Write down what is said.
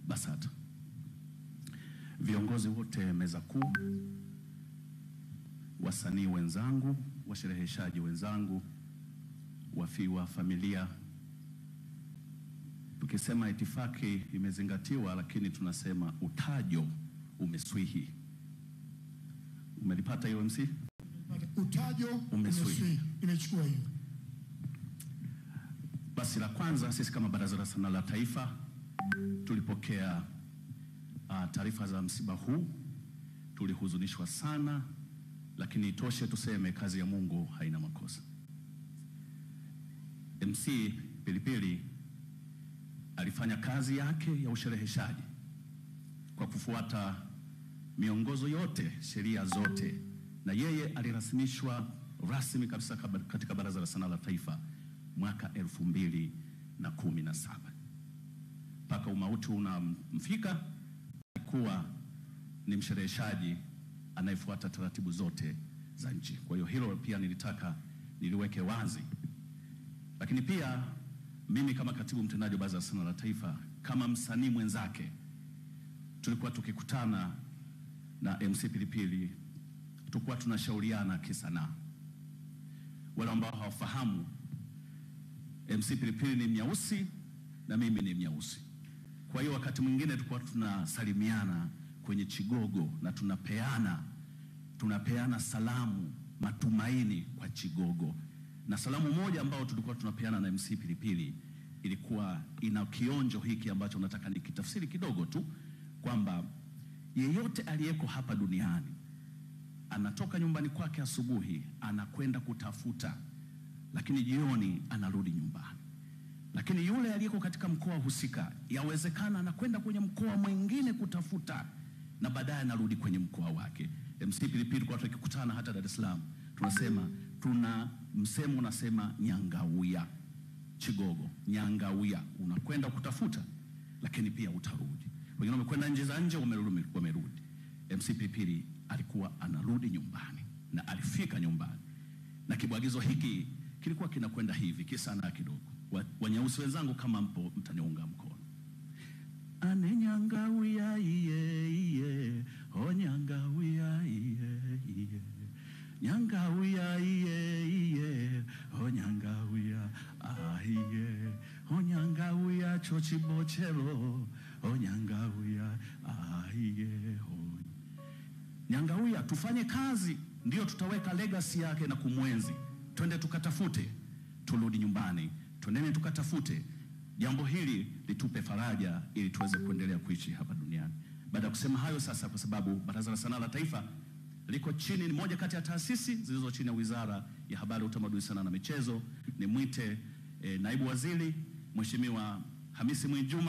BASATA. Viongozi wote meza kuu, wasanii wenzangu, washereheshaji wenzangu, wafiwa, familia. Tukisema itifaki imezingatiwa, lakini tunasema utajo umeswihi. Umelipata hiyo MC? Utajo umeswihi. Imechukua hiyo. Basi la kwanza, sisi kama Baraza la Sanaa la Taifa tulipokea taarifa za msiba huu, tulihuzunishwa sana, lakini itoshe tuseme kazi ya Mungu haina makosa. MC Pilipili alifanya kazi yake ya ushereheshaji kwa kufuata miongozo yote, sheria zote, na yeye alirasimishwa rasmi kabisa katika Baraza la Sanaa la Taifa mwaka 2017. Mpaka umauti unamfika, alikuwa ni mshereheshaji anayefuata taratibu zote za nchi. Kwa hiyo hilo pia nilitaka niliweke wazi. Lakini pia mimi kama katibu mtendaji wa Baraza la Sanaa la Taifa, kama msanii mwenzake, tulikuwa tukikutana na MC Pilipili, tulikuwa tunashauriana kisanaa. Wale ambao hawafahamu, MC Pilipili ni Mnyausi na mimi ni Mnyausi. Kwa hiyo wakati mwingine tulikuwa tunasalimiana kwenye Chigogo na tunapeana salamu matumaini kwa Chigogo. Na salamu moja ambao tulikuwa tunapeana na MC Pilipili ilikuwa ina kionjo hiki ambacho nataka nikitafsiri kidogo tu, kwamba yeyote aliyeko hapa duniani anatoka nyumbani kwake asubuhi anakwenda kutafuta, lakini jioni anarudi nyumbani. Lakini yule aliyeko katika mkoa husika, yawezekana anakwenda kwenye mkoa mwingine kutafuta na baadaye anarudi kwenye mkoa wake. MC Pilipili kwa tukikutana hata Dar es Salaam, tunasema tuna msemo unasema nyangawia. Chigogo, nyangawia, unakwenda kutafuta lakini pia utarudi. Wengine wamekwenda nje za nje, wamerudi. MC Pilipili alikuwa anarudi nyumbani na alifika nyumbani, na kibwagizo hiki kilikuwa kinakwenda hivi, kisanaa kidogo. Wanyausi wenzangu kama mpo mtaniunga mkono. Ane nyangawia iye iye, o nyangawia iye iye, nyangawia iye iye, o nyangawia iye, o nyangawia chochibochelo, o nyangawia iye. Nyangawia, tufanye kazi ndio tutaweka legacy yake na kumwenzi. Twende tukatafute, turudi nyumbani, twendeni tukatafute. Jambo hili litupe faraja ili tuweze kuendelea kuishi hapa duniani. Baada ya kusema hayo sasa, kwa sababu Baraza la Sanaa la Taifa liko chini, ni moja kati ya taasisi zilizo chini ya Wizara ya Habari, Utamaduni, Sanaa na Michezo, nimwite Naibu Waziri Mheshimiwa Hamisi Mwinjuma.